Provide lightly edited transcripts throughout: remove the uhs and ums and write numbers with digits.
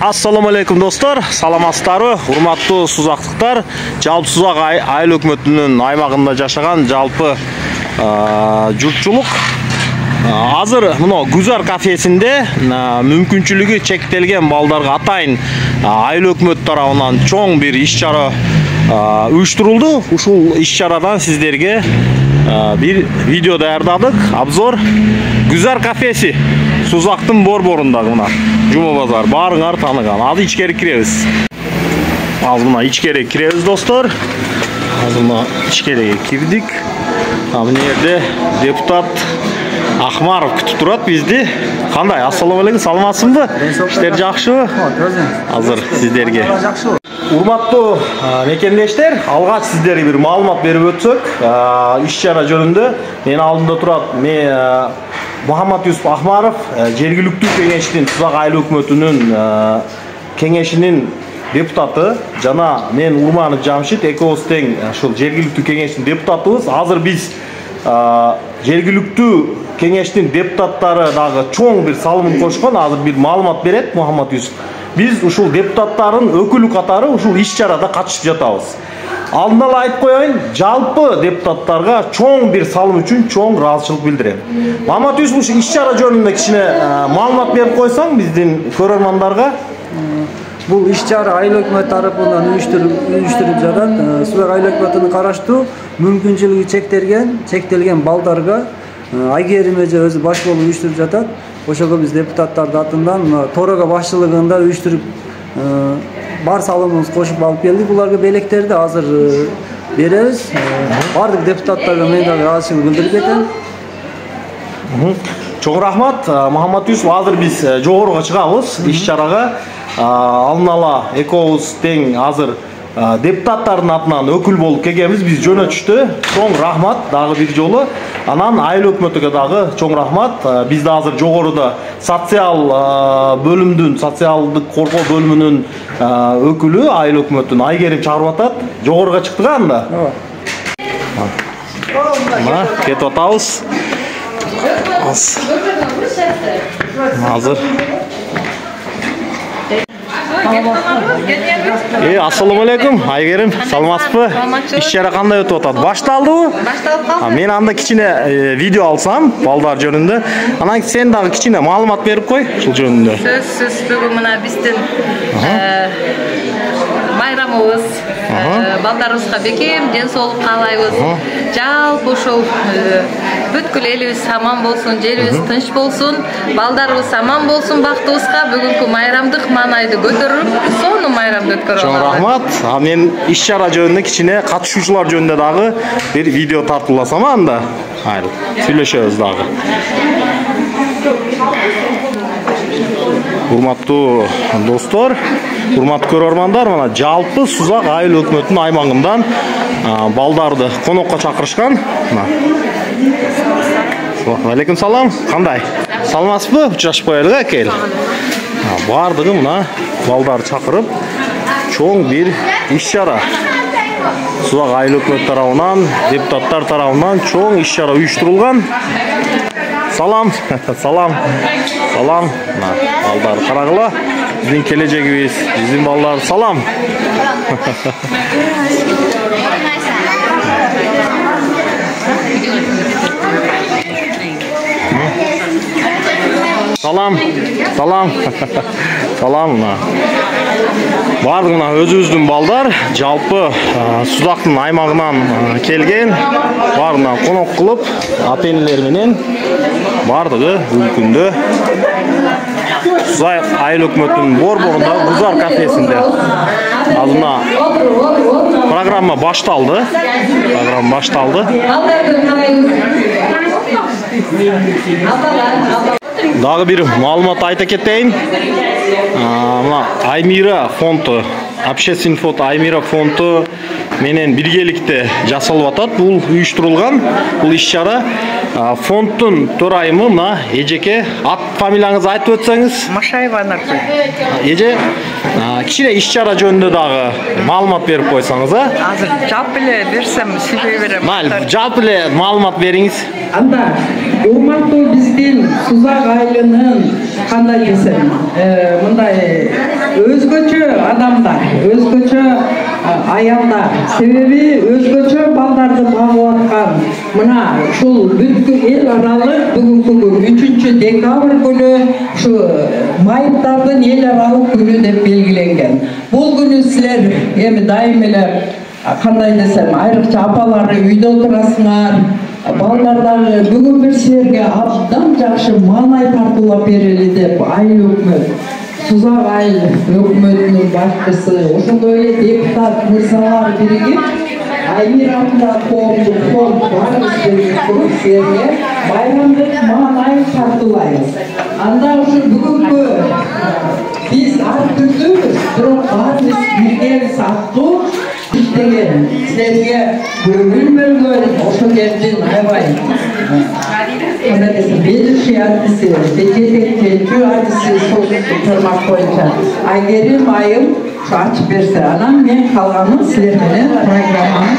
Assalamu alaikum dostlar, salamатсыздарбы, урматтуу сузактыктар. Жалпы Сузак айыл өкмөтүнүн аймагында жашаган жалпы журтчулук азыр мына Гүзар кафесинде мүмкүнчүлүгү чектелген балдарга атайын айыл өкмөт тарабынан чоң бир иш-чара уюштурулду. Ушул иш-чарадан сиздерге bir video даярдадык. Обзор Гүзар кафеси Сузактын борборундагы мына Жума базар. Баарыңар тааныган. Азыр ичкери киребиз. Азыр мына ичкери киребиз достор. Азыр мына ичкериге кирдик. Мына жерде депутат Ахмаров күтүп турат бизди. Кандай? Ассаламу алейкум, саламатсызбы? Иштер жакшыбы? Азыр сиздерге урматтуу мекендештер, алгач сиздерге бир маалымат берип өтсөк, иш-чара жөнүндө мен алдымда турат. Мен Мухаммад Юсуп Ахмаров, жергиликтүү кеңештин Сузак айыл өкмөтүнүн кеңешинин депутаты жана мен Урманов Жамшит экөөбүз тең ушул жергиликтүү кеңештин депутатыбыз. Азыр биз жергиликтүү кеңештин депутаттары дагы чоң бир салымын кошкон. Азыр бир маалымат берет Мухаммад Юсуп. Биз ушул депутаттардын өкүлү катары ушул иш-чарада катышып жатабыз. Алдын ала айтып коеюн, жалпы депутаттарга чоң бир салым үчүн чоң ыраазычылык билдирем. Мухаммад Юсуп, ушу иш-чара жөнүндө кичине маалымат берип койсоң биздин көрөрмандарга. Бул иш-чара айыл өкмөт тарапынан уюштурулуп жатат. Сузак айыл өкмөтүнүн караштуу мүмкүнчүлүгү чектелген балдарга айгерим эже өзү баш болуп уюштуруп жатат. Ошого биз депутаттардын атынан Торога башчылыгында уюштуруп бар салымыбызды кошуп алып келдик. Буларга белектерди азыр беребиз. Бардык депутаттарга мен дагы ыраазычылык билдирип кетем. Чоң рахмат Мухаммад Юсуп. Азыр биз жогоруга чыгабыз иш-чарага. Алдын ала экөөбүз тең азыр депутаттардын атынан өкүл болуп келгенбиз. Биз жөнөтүштү. Чоң рахмат дагы бир жолу. Анан айыл өкмөтүгө дагы чоң рахмат. Бизде азыр жогоруда социал бөлүмдүн, социалдык коргоо бөлүмүнүн өкүлү айыл өкмөтүн Айгерим чыгарып атат. Жогоруга чыктык анда. Мына кетип атабыз. Азыр Ассаламу алейкум, Айгерим, саламатсызбы? Иш-чара кандай өтүп атат? Башталдыбы? Башталып калды. Мен анда кичине видео алсам, балдар жөнүндө. Анан сен дагы кичине маалымат берип кой ушул жөнүндө. Сөзсүз бүгүн мына биздин майрамыбыз. Балдарыбызга бекем ден соолук каалайбыз. Жалпы ушул бүткүл элибиз аман болсун, жерибиз тынч болсун, балдарыбыз аман болсун, бактыбызга бүгүнкү майрамдык маанайды көтөрүп, сонун майрамды өткөрүп алалы. Чоң рахмат. Мен иш-чара жөнүндө кичине катышуучулар жөнүндө дагы бир видео тартууласам анда. Айыл, сүйлөшөбүз дагы. Урматтуу достор, урматтуу көрөрмандар, мына жалпы Сузак айыл өкмөтүнүн аймагынан балдарды конокко чакырышкан. Алейкум салам. Кандай? Саламатсызбы? Учурашып коелук экен. Бардыгы мына балдар чакырып, чоң бир иш-чара. Сузак айыл өкмөт тарабынан, депутаттар тарабынан чоң иш-чара уюштурулган. Салам, салам, салам. Балдар карагыла. Биздин келечегибиз, биздин балдар. Салам. Салам, салам, салам. Бардыгына өзүбүздүн балдар, жалпы Сузактын аймагынан келген, бардыгына конок кылып, ата-энелер менен бардыгы өлкүндө Сузак айыл өкмөтүнүн борборунда Гүзар кафесинде. Азырна программа башталды. Дагы бир маалымат айта кетейин. Мына Аймира фонду, общественный фонд Аймира фонду менен биргеликте жасалып атат. Бул уюштурулган, бул иш-чара. Фонддун төрайымы мына эжеке, ат фамилияңызды айтып өтсөңүз. Машаева Наргүл. Эже Кичине иш-чара жөнүндө дагы маалымат берип койсоңуз, а? Азыр жалпы эле берсем сүйлөй берем. Майли, жалпы эле маалымат бериңиз. Анда урматтуу биздин Сузак айылынын кандай десем, мындай өзгөчө адамдар, өзгөчө аялдар, себеби өзгөчө балдарды багып аткан. Мына ушул бүткүл эл аралык бүгүнкү 3 декабрь күнү ушу майыптардын эл аралык күнү деп белгиленген. Бул күнү силер эми дайым эле кандай десем, айрыкча апалары үйдө отурасыңар, балдардагы бүгүн бир силерге абдан жакшы маанай тартуулап берели деп айыл өкмөт, Сузак айыл өкмөтүнүн башчысы, ошондой эле депутат мырзалар биригип Аймир атындагы коомдук фонд баарыбыз силерге байрамдык маанай тартуулайбыз. Анда ушу бүгүнкү биз ар түрдүүбүз, бирок баарыбыз биргебиз аттуу иштеген силерге көңүл бөлгөн ошо жердин аябай ведущий артисти, жетекчи артисти сол тармак боюнча Айгерим айым ачып берсе, анан мен калганын силер менен программаны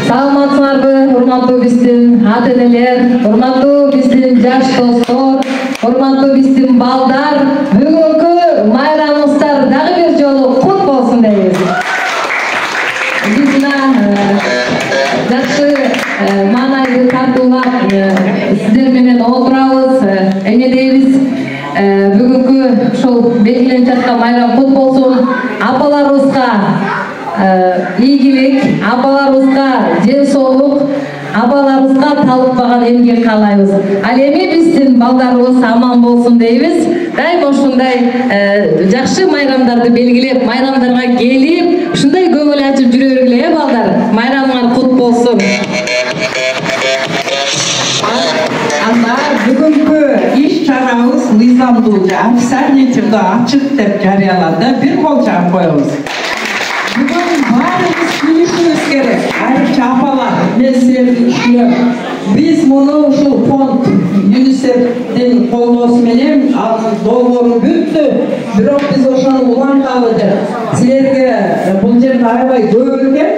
саламатсыңарбы, урматтуу биздин ата-энелер, урматтуу биздин жаш достор, урматтуу биздин балдар, бүгүнкү майрамыңыздар дагы бир жолу кут болсун дейбиз. Биз жакшы маанайды тартуулап сиздер менен отурабыз, эне дейбиз. Бүгүнкү ушул белгиленип жаткан майрам кут болсун. Апаларыбызга ийгилик, апаларыбызга ден соолук, апаларыбызга талыкпаган эмгек каалайбыз. Ал эми биздин балдарыбыз аман болсун дейбиз. Дайым ушундай жакшы майрамдарды белгилеп, майрамдарга келип, ушундай көңүл ачып жүрө бергиле, балдар. Майрамыңар кут болсун. Анда бүгүнкү иш-чарабыз мыйзамдуу, официальный түрдө ачык деп жарыяланды. Бир кол чагып коебуз. Бүгүн баарыбыз күлүшүбүз керек. Айрыкча апалар, мен силерди түшүнөм. Биз муну ушул фонд ЮНИСЕФтин колдоосу менен долбоору бүттү. Бирок биз ошону уланталы деп. Силерге бул жерде аябай көп экен.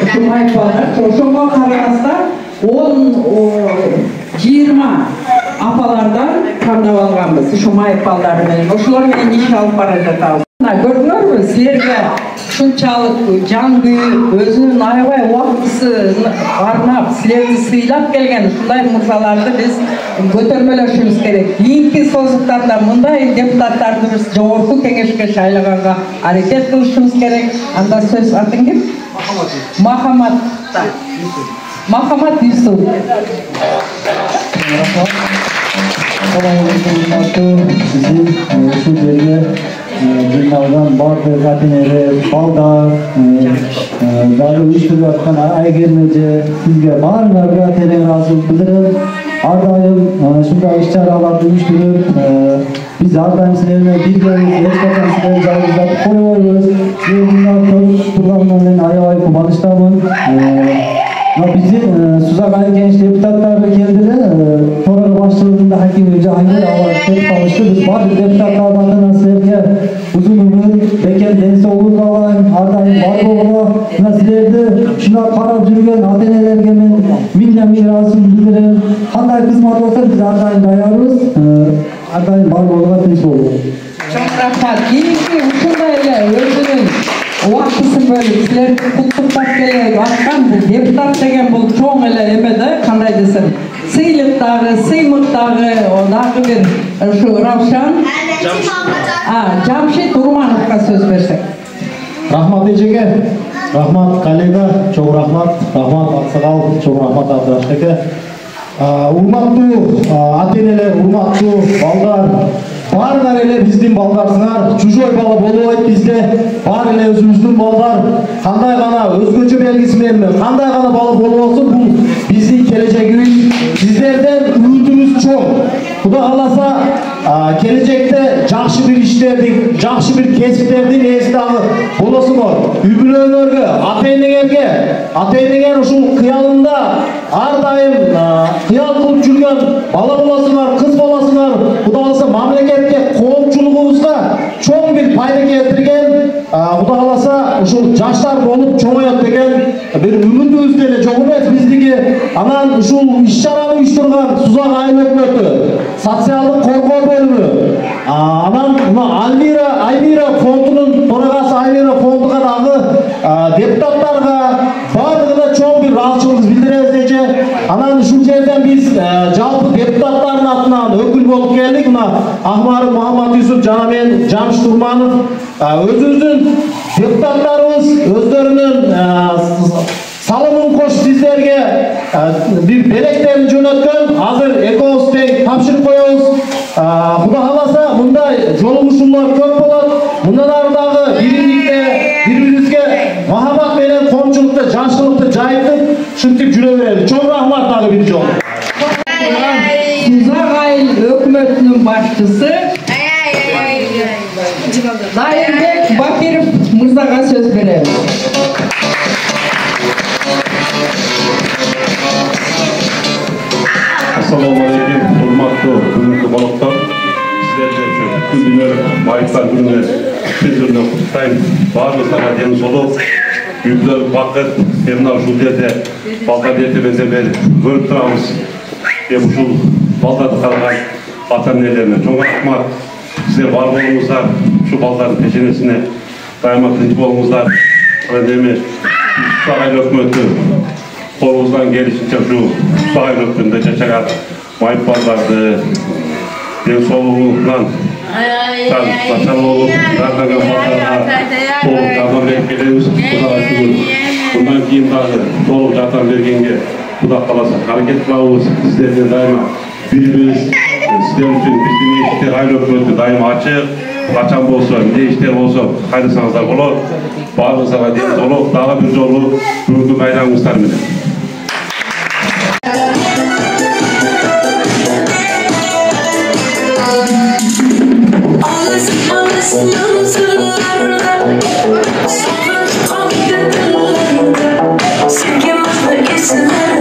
Ушу майпалдар, ошого карабастан 10-20 апалардан тандап алганбыз. Ушу майпалдар менен, ошолор менен иш алып бара жатабыз. Көрдүңөрбү, силерге ушунчалык жан күйүп, өзүнүн аябай убактысын арнап, силерди сыйлап келген ушундай мырзаларды биз көтөрмөлөшүбүз керек. Кийинки созуктарда мындай депутаттарды биз жогорку кеңешке шайлаганга аракет кылышыбыз керек. Анда сөз атын ким? Махамат Юсуп. Ушул жерге жиналган бардык ата-энелер, балдар, дагы уюштуруп аткан Айгерим эже, сизге баарыңарга терең ыраазычылык билдирем. Ар дайым ушундай иш-чараларды уюштуруп, биз ар дайым силер менен биргебиз, эч качан силерди жалгыздатып койбойбуз. Силердин көрүп турганыңар менен аябай кубанычтамын. Биздин Сузак айыл кеңеш депутаттары келди эле, Торор башчылыгында Хаким Жахангер алар келип калышты. Биз баардык депутаттардын атынан силерге узун өмүр, бекем ден соолук каалайм, ар дайым бар болгула. Мына силерди ушундай карап жүргөн ата-энелерге мен миңден миң ыраазычылык билдирем. Кандай кызмат болсо биз ар дайым даярбыз. Ар дайым бар болгула, тынч болгула. Чоң рахмат. Кийинки ушундай эле өзүнүн убактысын бөлүп силерди куттуктап келе аткан бул депутат деген бул чоң эле эме да, кандай десем, сыйлык дагы, сыймык дагы, дагы бир ушу Равшан Жамшит Урмановго сөз берсек. Рахмат эжеге, рахмат коллега, чоң рахмат, Аксакал, чоң рахмат Абдраш эке. Урматтуу ата-энелер, урматтуу балдар, баарыңар эле биздин балдарсыңар. Чужой бала болбойт бизде. Баары эле өзүбүздүн балдар. Кандай гана өзгөчө белгиси менен, кандай гана бала болбосун, бул биздин келечегибиз. Сиздерден үмүтүбүз чоң. Кудай кааласа gelecekte жақсы bir işlerdi, жақсы bir kesiplerdi neyse dağı bolasınlar. Übülönlerge, atayneger uşul kıyalında ardayım kıyal kılıp жүрген bala bolasınlar, kız bolasınlar. Bu da olsa mamleketke koopçuluğumuzga çok bir payda keltirgen, bu da olsa uşul jaşlar bolup çoğayat degen bir ümündübüz деле жок эмес биздики. Анан ушул иш-чараны уюштурган Сузак айыл өкмөтү, социалдык коргоо бөлүмү, анан Аймира фондунун төрагасы Аймира фондуга дагы депутаттарга баардыгына чоң бир ыраазычылык билдиребиз дечи. Анан ушул жерден биз жалпы депутаттардын атынан өкүл болуп келдик. Мына Ахмар Мухаммад Юсуп жана мен Жамш Турманов өзүбүздүн депутаттарыбыз өздөрүнүн салымын кош сиздерге bir белектерин жөнөткөн. Азыр экөөбүз тең тапшырып коебуз. Кудай кааласа мындай жолугушуулар көп болот. Мындан ары дагы биримдикте бири-бирибизге махаббат менен коомчулукта, жакшылыкты жайытып, ушинтип жүрө берели. Чоң рахмат дагы бир жолу. Сузак айыл өкмөтүнүн башчысы Дайырбек Бакиров мырзага сөз беребиз. Assalamualaikum, hurmatlı бүгүнкү коноктор. Сиздерге күндүнөр майыптар күнүнө тезүрүнө куттайм. Баарыбызга ден соолук, үйдө бакыт, мына ушул жерде балдар эртебенден бери көрүп турабыз. Ушул балдарды караган ата-энелерине чоң рахмат. Сиздер бар болуңуздар, ушул балдардын пешенесине дайыма тынч болуңуздар. Эми Сузак айыл өкмөтү колубуздан келишинче ушул Сузак айыл өкмөтүндө жашаган майып балдарды ден соолугунан начар болуп жардаган балдарга толук жардам берип келебиз. Мындан кийин дагы толук жардам бергенге Кудай кааласа аракет кылабыз. Сиздерден дайыма бирибиз, сиздер үчүн биздин эшиктер айыл өкмөтү дайыма ачык. Качан болсо, эмне иштер болсо кайрысаңыздар болот. Баарыңыздарга ден соолук, дагы бир жолу бүгүнкү байрамыңыздар менен. Sen